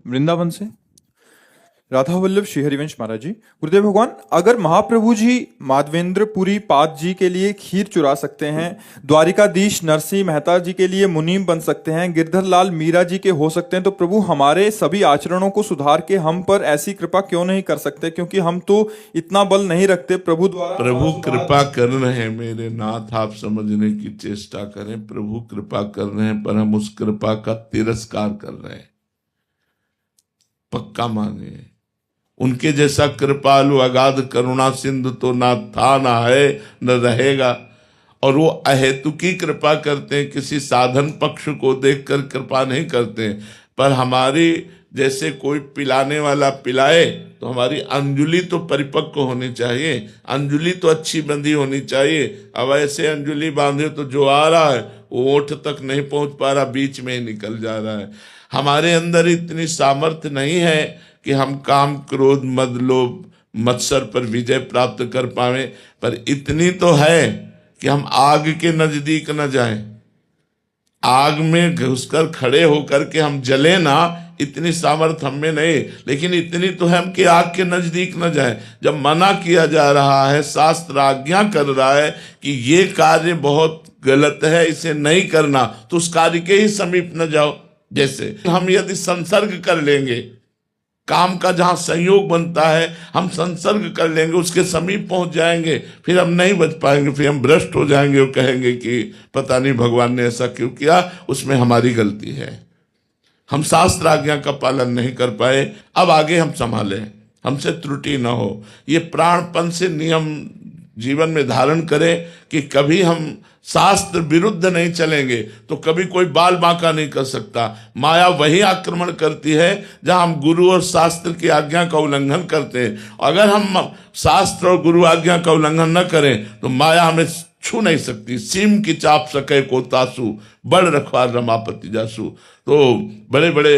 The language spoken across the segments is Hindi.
वृंदावन से राधा वल्लभ श्री हरिवंश महाराज जी। गुरुदेव भगवान, अगर महाप्रभु जी माधवेंद्रपुरी पाद जी के लिए खीर चुरा सकते हैं, द्वारिकाधीश नरसिंह मेहता जी के लिए मुनीम बन सकते हैं, गिरधर लाल मीरा जी के हो सकते हैं, तो प्रभु हमारे सभी आचरणों को सुधार के हम पर ऐसी कृपा क्यों नहीं कर सकते? क्योंकि हम तो इतना बल नहीं रखते प्रभु द्वारा। प्रभु कृपा कर रहे हैं मेरे नाथ, आप समझने की चेष्टा करें। प्रभु कृपा कर रहे हैं, पर हम उस कृपा का तिरस्कार कर रहे हैं। पक्का मानिए, उनके जैसा कृपालु अगाध करुणा सिंधु तो ना था, ना है, न रहेगा। और वो अहेतुकी कृपा करते हैं, किसी साधन पक्ष को देखकर कृपा नहीं करते। पर हमारी जैसे कोई पिलाने वाला पिलाए तो हमारी अंजुलि तो परिपक्व होनी चाहिए, अंजुलि तो अच्छी बंधी होनी चाहिए। अब ऐसे अंजुलि बांधे तो जो आ रहा है वो ओठ तक नहीं पहुंच पा रहा, बीच में ही निकल जा रहा है। हमारे अंदर इतनी सामर्थ्य नहीं है कि हम काम क्रोध मद लोभ मत्सर पर विजय प्राप्त कर पावे, पर इतनी तो है कि हम आग के नजदीक न जाएं। आग में घुसकर खड़े होकर के हम जले ना, इतनी सामर्थ्य हम में नहीं, लेकिन इतनी तो है हम कि आग के नजदीक न जाएं। जब मना किया जा रहा है, शास्त्र आज्ञा कर रहा है कि ये कार्य बहुत गलत है, इसे नहीं करना, तो उस कार्य के ही समीप न जाओ। जैसे हम यदि संसर्ग कर लेंगे, काम का जहां संयोग बनता है हम संसर्ग कर लेंगे, उसके समीप पहुंच जाएंगे, फिर हम नहीं बच पाएंगे, फिर हम भ्रष्ट हो जाएंगे और कहेंगे कि पता नहीं भगवान ने ऐसा क्यों किया, उसमें हमारी गलती है। हम शास्त्र आज्ञा का पालन नहीं कर पाए, अब आगे हम संभालें, हमसे त्रुटि न हो। ये प्राणपन से नियम जीवन में धारण करें कि कभी हम शास्त्र विरुद्ध नहीं चलेंगे तो कभी कोई बाल बांका नहीं कर सकता। माया वही आक्रमण करती है जहां हम गुरु और शास्त्र की आज्ञा का उल्लंघन करते हैं। अगर हम शास्त्र और गुरु आज्ञा का उल्लंघन न करें तो माया हमें छू नहीं सकती। सीम की चाप सके को तासु, बड़ रखवार रमापति जासु। तो बड़े बड़े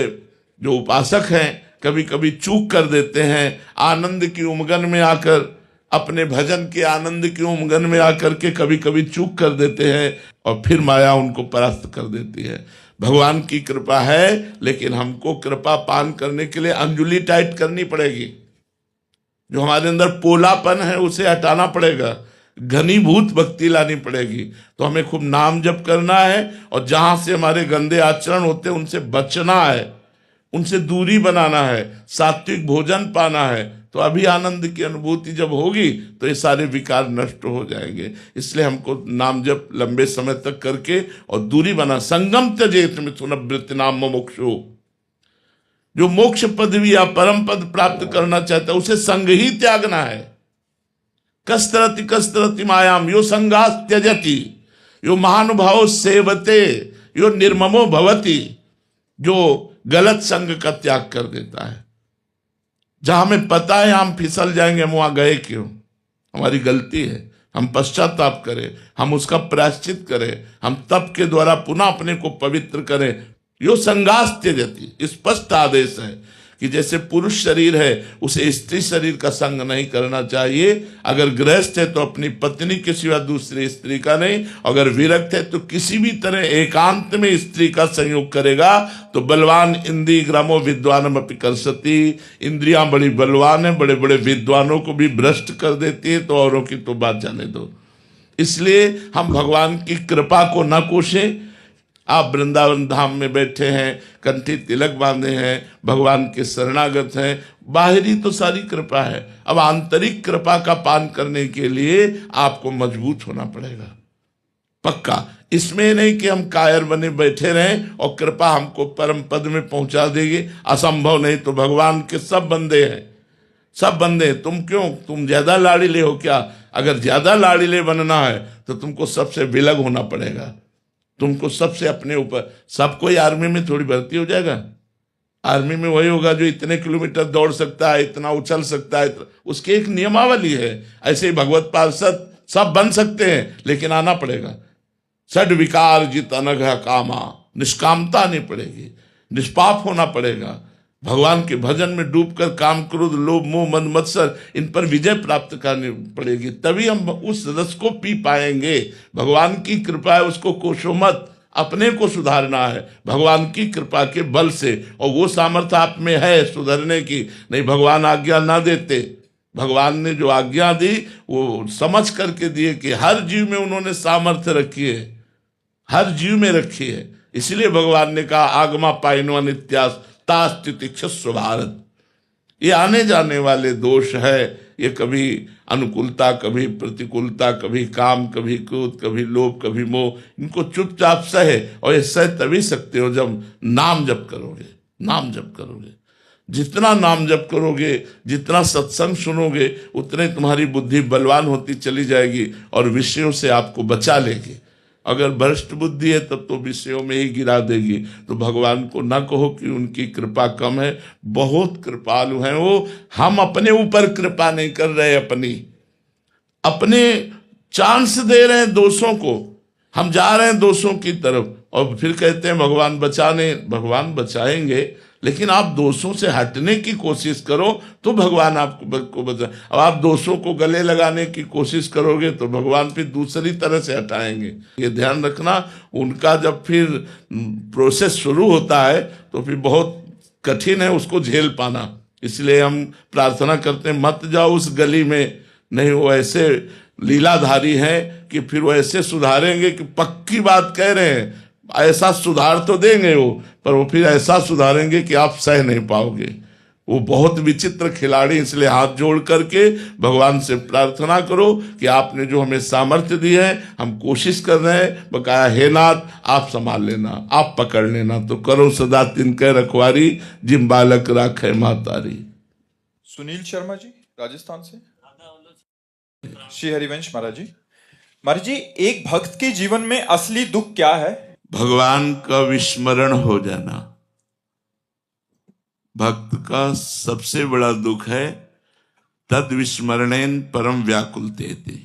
जो उपासक हैं कभी कभी चूक कर देते हैं, आनंद की उमगन में आकर, अपने भजन के आनंद की उमगन में आकर के कभी कभी चूक कर देते हैं और फिर माया उनको परास्त कर देती है। भगवान की कृपा है, लेकिन हमको कृपा पान करने के लिए अंजुलि टाइट करनी पड़ेगी। जो हमारे अंदर पोलापन है उसे हटाना पड़ेगा, घनीभूत भक्ति लानी पड़ेगी। तो हमें खूब नाम जप करना है और जहां से हमारे गंदे आचरण होते हैं उनसे बचना है, उनसे दूरी बनाना है, सात्विक भोजन पाना है। तो अभी आनंद की अनुभूति जब होगी तो ये सारे विकार नष्ट हो जाएंगे। इसलिए हमको नाम जप लंबे समय तक करके और दूरी बना। संगम त्यजेत मिथुनवृत्ति नाम मोक्षो, जो मोक्ष पदवी या परम पद प्राप्त करना चाहता है उसे संग ही त्यागना है। कस्तरति कस्तरति मायाम यो संगास त्यजति, यो महानुभाव सेवते, यो निर्ममो भवति, जो गलत संग का त्याग कर देता है। जहां हमें पता है हम फिसल जाएंगे, हम वहां गए क्यों, हमारी गलती है, हम पश्चाताप करें, हम उसका प्रायश्चित करें, हम तप के द्वारा पुनः अपने को पवित्र करें। यो संगास त्यजति, स्पष्ट आदेश है कि जैसे पुरुष शरीर है उसे स्त्री शरीर का संग नहीं करना चाहिए। अगर गृहस्थ है तो अपनी पत्नी के सिवा दूसरी स्त्री का नहीं, अगर विरक्त है तो किसी भी तरह एकांत में स्त्री का संयोग करेगा तो बलवान इंद्रिय ग्रामो विद्वानम अपि कर्षति, इंद्रियां बड़ी बलवान है, बड़े बड़े विद्वानों को भी भ्रष्ट कर देती है, तो औरों की तो बात जाने दो। इसलिए हम भगवान की कृपा को न कोसें। आप वृंदावन धाम में बैठे हैं, कंठी तिलक बांधे हैं, भगवान के शरणागत हैं, बाहरी तो सारी कृपा है। अब आंतरिक कृपा का पान करने के लिए आपको मजबूत होना पड़ेगा, पक्का। इसमें नहीं कि हम कायर बने बैठे रहें और कृपा हमको परम पद में पहुंचा देगी, असंभव नहीं। तो भगवान के सब बंदे हैं, सब बंदे। तुम क्यों, तुम ज्यादा लाड़ीले हो क्या? अगर ज्यादा लाड़ीले बनना है तो तुमको सबसे विलग होना पड़ेगा, तुमको सबसे अपने ऊपर। सब कोई आर्मी में थोड़ी भर्ती हो जाएगा। आर्मी में वही होगा जो इतने किलोमीटर दौड़ सकता है, इतना उछल सकता है, उसकी एक नियमावली है। ऐसे ही भगवत पार्षद सब बन सकते हैं, लेकिन आना पड़ेगा। सड विकार जित अनघ कामा, निष्कामता आनी पड़ेगी, निष्पाप होना पड़ेगा। भगवान के भजन में डूबकर काम क्रोध लोभ मोह मद मत्सर इन पर विजय प्राप्त करनी पड़ेगी, तभी हम उस रस को पी पाएंगे। भगवान की कृपा है, उसको कोसो मत, अपने को सुधारना है भगवान की कृपा के बल से, और वो सामर्थ्य आप में है सुधरने की। नहीं, भगवान आज्ञा ना देते, भगवान ने जो आज्ञा दी वो समझ करके दिए कि हर जीव में उन्होंने सामर्थ्य रखी है, हर जीव में रखी है। इसलिए भगवान ने कहा आगमा पाइनो नित्यास तास तितिक्षस्व भारत। ये आने जाने वाले दोष है, ये कभी अनुकूलता, कभी प्रतिकूलता, कभी काम, कभी क्रोध, कभी लोभ, कभी मोह, इनको चुपचाप सहे। और ये सह तभी सकते हो जब नाम जप करोगे, नाम जप करोगे। जितना नाम जप करोगे, जितना सत्संग सुनोगे, उतने तुम्हारी बुद्धि बलवान होती चली जाएगी और विषयों से आपको बचा लेगी। अगर भ्रष्ट बुद्धि है तब तो विषयों में ही गिरा देगी। तो भगवान को ना कहो कि उनकी कृपा कम है, बहुत कृपालु हैं वो। हम अपने ऊपर कृपा नहीं कर रहे, अपने चांस दे रहे हैं दोषों को, हम जा रहे हैं दोषों की तरफ और फिर कहते हैं भगवान बचाने। भगवान बचाएंगे, लेकिन आप दोषों से हटने की कोशिश करो तो भगवान आपको बचा। अब आप दोषों को गले लगाने की कोशिश करोगे तो भगवान फिर दूसरी तरह से हटाएंगे। ये ध्यान रखना, उनका जब फिर प्रोसेस शुरू होता है तो फिर बहुत कठिन है उसको झेल पाना। इसलिए हम प्रार्थना करते हैं मत जाओ उस गली में। नहीं, वो ऐसे लीलाधारी हैं कि फिर वो ऐसे सुधारेंगे कि पक्की बात कह रहे हैं, ऐसा सुधार तो देंगे वो, पर वो फिर ऐसा सुधारेंगे कि आप सह नहीं पाओगे। वो बहुत विचित्र खिलाड़ी। इसलिए हाथ जोड़ करके भगवान से प्रार्थना करो कि आपने जो हमें सामर्थ्य दी है, हम कोशिश कर रहे हैं, बकाया हे नाथ आप संभाल लेना, आप पकड़ लेना। तो करो सदा तिनके रखवारी, जिम बालक राखे मातारी। सुनील शर्मा जी राजस्थान से। श्री हरिवंश महाराज जी, एक भक्त के जीवन में असली दुख क्या है? भगवान का विस्मरण हो जाना भक्त का सबसे बड़ा दुख है। तद विस्मरणेन परम व्याकुलते थे।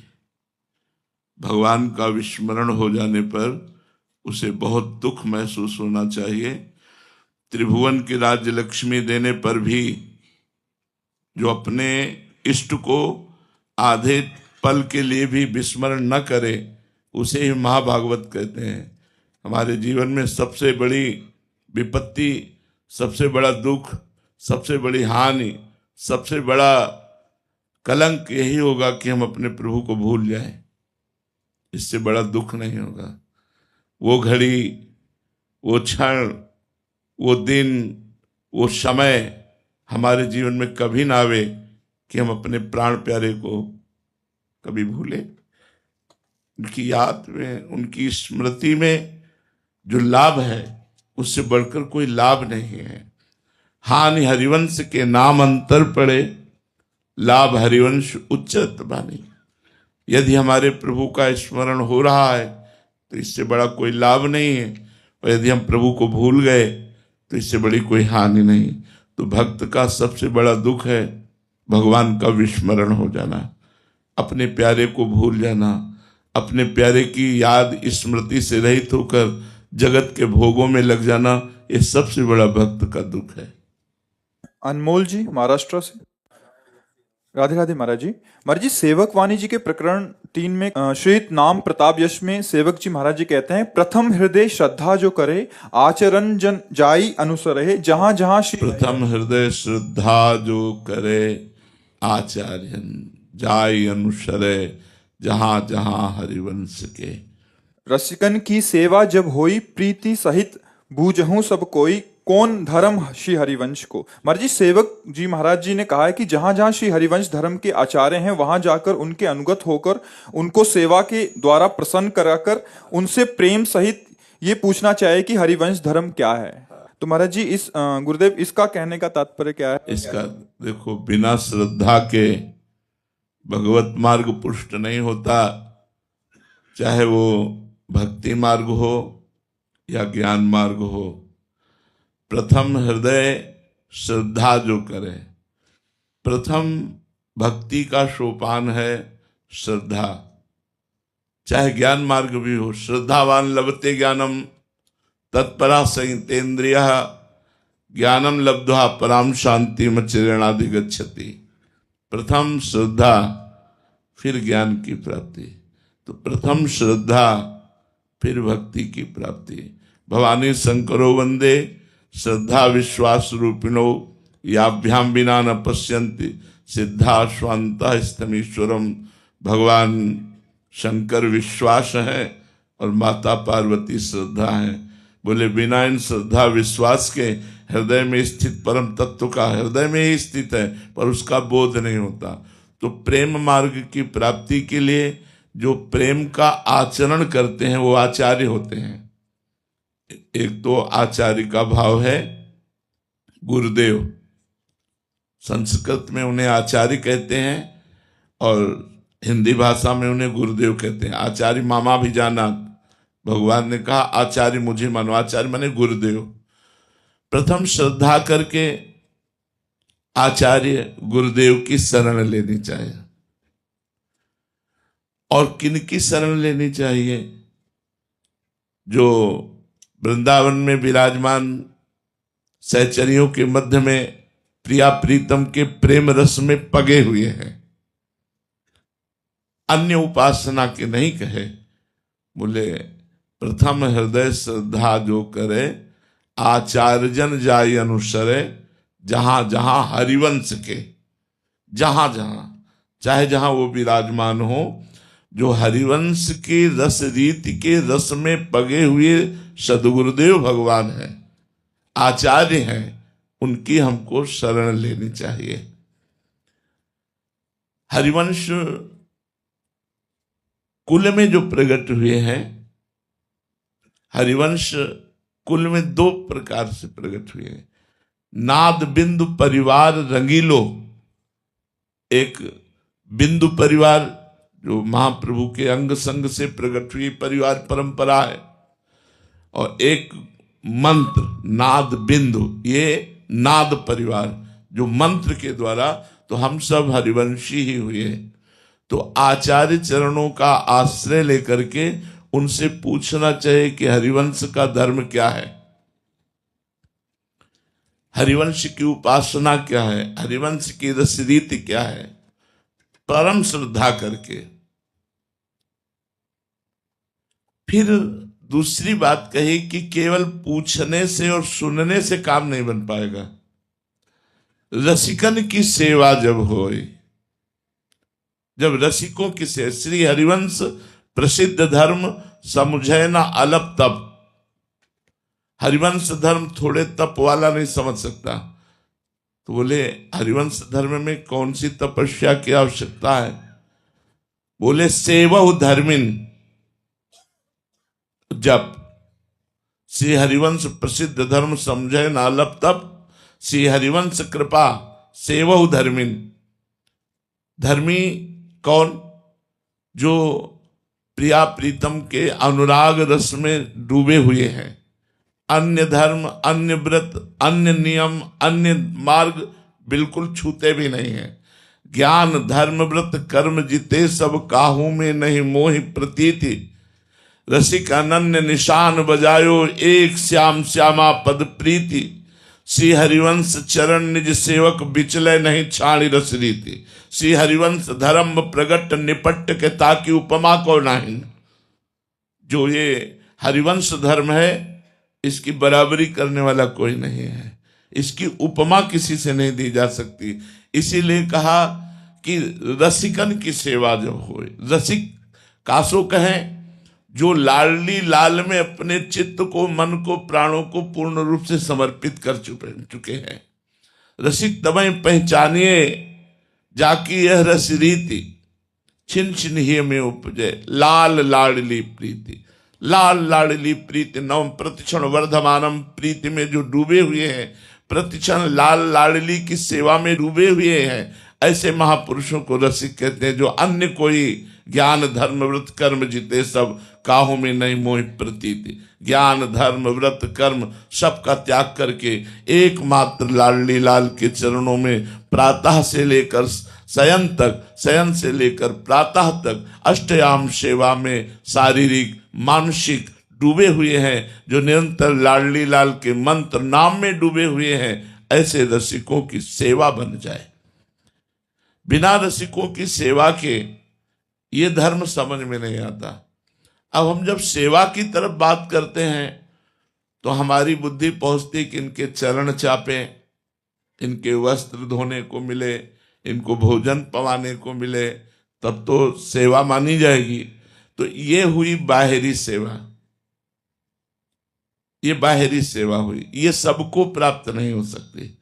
भगवान का विस्मरण हो जाने पर उसे बहुत दुख महसूस होना चाहिए। त्रिभुवन की राज्य लक्ष्मी देने पर भी जो अपने इष्ट को आधे पल के लिए भी विस्मरण न करे, उसे ही महाभागवत कहते हैं। हमारे जीवन में सबसे बड़ी विपत्ति, सबसे बड़ा दुख, सबसे बड़ी हानि, सबसे बड़ा कलंक यही होगा कि हम अपने प्रभु को भूल जाएं। इससे बड़ा दुख नहीं होगा। वो घड़ी, वो क्षण, वो दिन, वो समय हमारे जीवन में कभी ना आवे कि हम अपने प्राण प्यारे को कभी भूले। उनकी याद में, उनकी स्मृति में जो लाभ है उससे बढ़कर कोई लाभ नहीं है। हानि हरिवंश के नाम अंतर पड़े, लाभ हरिवंश उच्चत बानी। यदि हमारे प्रभु का स्मरण हो रहा है तो इससे बड़ा कोई लाभ नहीं है, और यदि हम प्रभु को भूल गए तो इससे बड़ी कोई हानि नहीं। तो भक्त का सबसे बड़ा दुख है भगवान का विस्मरण हो जाना, अपने प्यारे को भूल जाना, अपने प्यारे की याद स्मृति से रहित होकर जगत के भोगों में लग जाना। ये सबसे बड़ा भक्त का दुख है। अनमोल जी महाराष्ट्र से। राधे राधे महाराज जी, सेवक वाणी जी के प्रकरण 3 में श्री नाम प्रताप यश में सेवक जी महाराज जी कहते हैं, प्रथम हृदय श्रद्धा जो करे आचरण जन जाई अनुसरे। जहां जहां श्री प्रथम हृदय श्रद्धा जो करे आचार्यन जाई अनुसरे, जहां जहां हरिवंश के। रसिकन की सेवा जब होई प्रीति सहित बूझहूं सब कोई, कौन धर्म श्री हरिवंश को। महाराज जी, सेवक जी महाराज जी ने कहा है कि जहां जहां श्री हरिवंश धर्म के आचार्य हैं वहां जाकर उनके अनुगत होकर उनको सेवा के द्वारा प्रसन्न कराकर उनसे प्रेम सहित ये पूछना चाहिए कि हरिवंश धर्म क्या है। तो महाराज जी, इस गुरुदेव इसका कहने का तात्पर्य क्या है? इसका देखो, बिना श्रद्धा के भगवत मार्ग पुष्ट नहीं होता, चाहे वो भक्ति मार्ग हो या ज्ञान मार्ग हो। प्रथम हृदय श्रद्धा जो करे, प्रथम भक्ति का सोपान है श्रद्धा। चाहे ज्ञान मार्ग भी हो, श्रद्धावान लभते ज्ञानम तत्परा संयतेन्द्रिय, ज्ञानम लब्ध्वा पराम शांति चिरेणाधिगच्छति। प्रथम श्रद्धा, फिर ज्ञान की प्राप्ति। तो प्रथम श्रद्धा, फिर भक्ति की प्राप्ति। भवानी शंकरो वंदे श्रद्धा विश्वास रूपिणो याभ्याम बिना न पश्यन्ति सिद्धा स्वांता स्तमीश्वरम। भगवान शंकर विश्वास है और माता पार्वती श्रद्धा है। बोले बिना इन श्रद्धा विश्वास के हृदय में स्थित परम तत्व का हृदय में ही स्थित है, पर उसका बोध नहीं होता। तो प्रेम मार्ग की प्राप्ति के लिए जो प्रेम का आचरण करते हैं वो आचार्य होते हैं। एक तो आचार्य का भाव है गुरुदेव, संस्कृत में उन्हें आचार्य कहते हैं और हिंदी भाषा में उन्हें गुरुदेव कहते हैं। आचार्य मामा भी जाना, भगवान ने कहा आचार्य मुझे मानो, आचार्य माने गुरुदेव। प्रथम श्रद्धा करके आचार्य गुरुदेव की शरण लेनी चाहिए। और किनकी शरण लेनी चाहिए? जो वृंदावन में विराजमान सहचरियों के मध्य में प्रिया प्रीतम के प्रेम रस में पगे हुए हैं, अन्य उपासना के नहीं कहे। बोले प्रथम हृदय श्रद्धा जो करे आचार्यजन जाय अनुसरे। जहां जहां हरिवंश के, जहां जहां चाहे जहां वो विराजमान हो, जो हरिवंश की रस रीति के रस में पगे हुए सदगुरुदेव भगवान हैं, आचार्य हैं, उनकी हमको शरण लेनी चाहिए। हरिवंश कुल में जो प्रकट हुए हैं, हरिवंश कुल में दो प्रकार से प्रकट हुए हैं। नाद बिंदु परिवार रंगीलो, एक बिंदु परिवार जो महाप्रभु के अंग संग से प्रकट हुई परिवार परंपरा है, और एक मंत्र नाद बिंदु, ये नाद परिवार जो मंत्र के द्वारा, तो हम सब हरिवंशी ही हुए। तो आचार्य चरणों का आश्रय लेकर के उनसे पूछना चाहिए कि हरिवंश का धर्म क्या है, हरिवंश की उपासना क्या है, हरिवंश की रस रीति क्या है, परम श्रद्धा करके। फिर दूसरी बात कही कि केवल पूछने से और सुनने से काम नहीं बन पाएगा। रसिकन की सेवा जब होए, जब रसिकों की सेवा, श्री हरिवंश प्रसिद्ध धर्म समझे ना अलप तप। हरिवंश धर्म थोड़े तप वाला नहीं समझ सकता। तो बोले हरिवंश धर्म में कौन सी तपस्या की आवश्यकता है? बोले सेवहु धर्मिन जप। श्री हरिवंश प्रसिद्ध धर्म समझे ना अलप तप, श्री हरिवंश कृपा सेवहु धर्मिन। धर्मी कौन? जो प्रिया प्रीतम के अनुराग रस में डूबे हुए हैं। अन्य धर्म, अन्य व्रत, अन्य नियम, अन्य मार्ग बिल्कुल छूते भी नहीं है। ज्ञान धर्म व्रत कर्म जिते सब काहू में नहीं मोहि प्रतीति। रसिक अनन्य निशान बजायो एक श्याम श्यामा पद प्रीति। श्री हरिवंश चरण निज सेवक बिचले नहीं छाणी रस रीति। श्री हरिवंश धर्म प्रगट निपट के ताकि उपमा को नहीं। जो ये हरिवंश धर्म है, इसकी बराबरी करने वाला कोई नहीं है, इसकी उपमा किसी से नहीं दी जा सकती। इसीलिए कहा कि रसिकन की सेवा जब होए, रसिक कासो कहें जो लाडली लाल में अपने चित्त को, मन को, प्राणों को पूर्ण रूप से समर्पित कर चुके हैं। रसिक तबई पहचानिए जाकी यह रस रीति, छिन छिन ही में उपजे लाल लाडली प्रीति। लाल लाडली प्रीति नवम प्रतिक्षण वर्धमानम। प्रीति में जो डूबे हुए हैं, प्रतिक्षण लाल लाडली की सेवा में डूबे हुए हैं, ऐसे महापुरुषों को रसिक कहते हैं। जो अन्य कोई ज्ञान धर्म व्रत कर्म जिते सब काहू में नहीं मोहि प्रतीति। ज्ञान धर्म व्रत कर्म सबका त्याग करके एकमात्र लाडली लाल के चरणों में प्रातः से लेकर शयन तक, शयन से लेकर प्रातः तक अष्टयाम सेवा में शारीरिक मानसिक डूबे हुए हैं। जो निरंतर लाडली लाल के मंत्र नाम में डूबे हुए हैं, ऐसे रसिकों की सेवा बन जाए। बिना रसिकों की सेवा के ये धर्म समझ में नहीं आता। अब हम जब सेवा की तरफ बात करते हैं तो हमारी बुद्धि पहुंचती कि इनके चरण चापे, इनके वस्त्र धोने को मिले, इनको भोजन पवाने को मिले, तब तो सेवा मानी जाएगी। तो ये हुई बाहरी सेवा, ये बाहरी सेवा हुई, ये सबको प्राप्त नहीं हो सकती।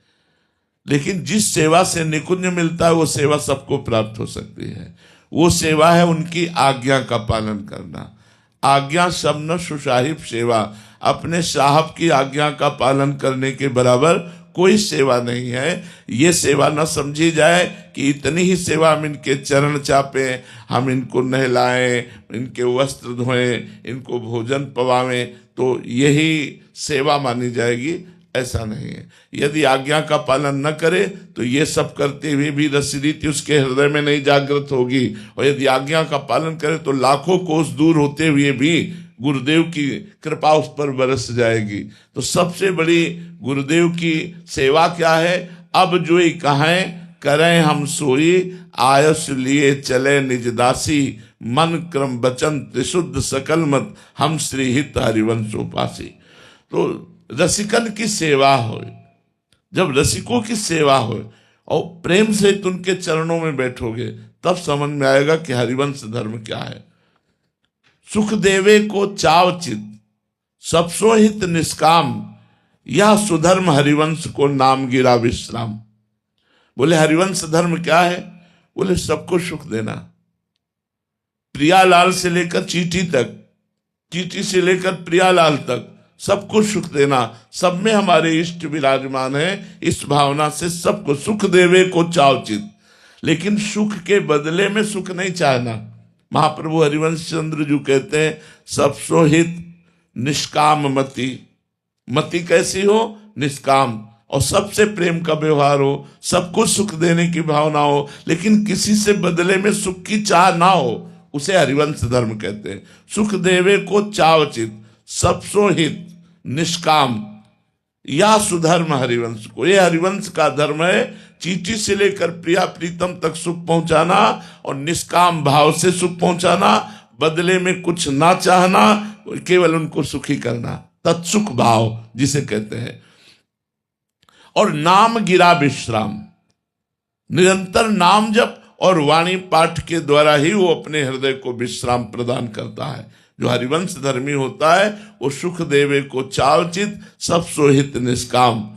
लेकिन जिस सेवा से निकुंज मिलता है वो सेवा सबको प्राप्त हो सकती है। वो सेवा है उनकी आज्ञा का पालन करना। आज्ञा शब्द सुसाहिब सेवा, अपने साहब की आज्ञा का पालन करने के बराबर कोई सेवा नहीं है। ये सेवा न समझी जाए कि इतनी ही सेवा, हम इनके चरण चापें, हम इनको नहलाएं, इनके वस्त्र धोएं, इनको भोजन पवावें, तो यही सेवा मानी जाएगी। ऐसा नहीं है। यदि आज्ञा का पालन न करे तो ये सब करते हुए भी रसरीति उसके हृदय में नहीं जागृत होगी, और यदि आज्ञा का पालन करे तो लाखों कोस दूर होते हुए भी गुरुदेव की कृपा उस पर बरस जाएगी। तो सबसे बड़ी गुरुदेव की सेवा क्या है? अब जो ही कहें करें हम सोई, आयस लिए चले निज दासी, मन क्रम वचन त्रिशुद्ध सकल मत, हम श्री हित हरिवंशोपासी। तो रसिकन की सेवा हो, जब रसिकों की सेवा हो और प्रेम से उनके चरणों में बैठोगे, तब समझ में आएगा कि हरिवंश धर्म क्या है। सुख देवे को चावचित, सबसो हित निष्काम, यह सुधर्म हरिवंश को नाम गिरा विश्राम। बोले हरिवंश धर्म क्या है? बोले सबको सुख देना। प्रियालाल से लेकर चींटी तक, चींटी से लेकर प्रियालाल तक सबको सुख देना। सब में हमारे इष्ट विराजमान है। इस भावना से सबको सुख देवे को चावचित, लेकिन सुख के बदले में सुख नहीं चाहना। महाप्रभु हरिवंश चंद्र जी कहते हैं सबसो हित निष्काम मति। मति कैसी हो? निष्काम, और सबसे प्रेम का व्यवहार हो, सबको सुख देने की भावना हो, लेकिन किसी से बदले में सुख की चाह ना हो, उसे हरिवंश धर्म कहते हैं। सुख देवे को चावचित, सबसो हित निष्काम, या सुधर्म हरिवंश को। ये हरिवंश का धर्म है। चींटी से लेकर प्रिया प्रीतम तक सुख पहुंचाना और निष्काम भाव से सुख पहुंचाना, बदले में कुछ ना चाहना, केवल उनको सुखी करना, तत्सुख भाव जिसे कहते हैं। और नाम गिरा विश्राम, निरंतर नाम जप और वाणी पाठ के द्वारा ही वो अपने हृदय को विश्राम प्रदान करता है। जो हरिवंश धर्मी होता है वो सुख देवे को चावचित, सब सोहित निष्काम,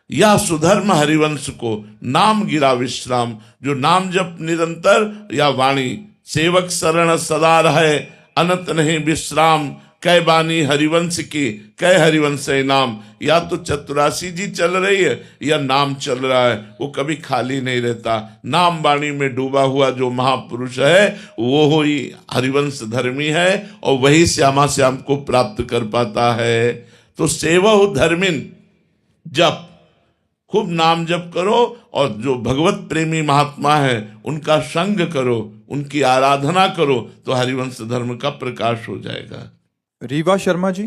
या सुधर्म हरिवंश को नाम गिरा विश्राम। जो नाम जप निरंतर या वाणी, सेवक शरण सदा रहे, अनंत नहीं विश्राम, कै बानी हरिवंश की, कै हरिवंश नाम। या तो चतुरासी जी चल रही है या नाम चल रहा है, वो कभी खाली नहीं रहता। नाम वाणी में डूबा हुआ जो महापुरुष है वो ही हरिवंश धर्मी है, और वही श्यामा श्याम को प्राप्त कर पाता है। तो सेवहु धर्मिन, जप, खूब नाम जप करो, और जो भगवत प्रेमी महात्मा है उनका संग करो, उनकी आराधना करो, तो हरिवंश धर्म का प्रकाश हो जाएगा। रीवा शर्मा जी,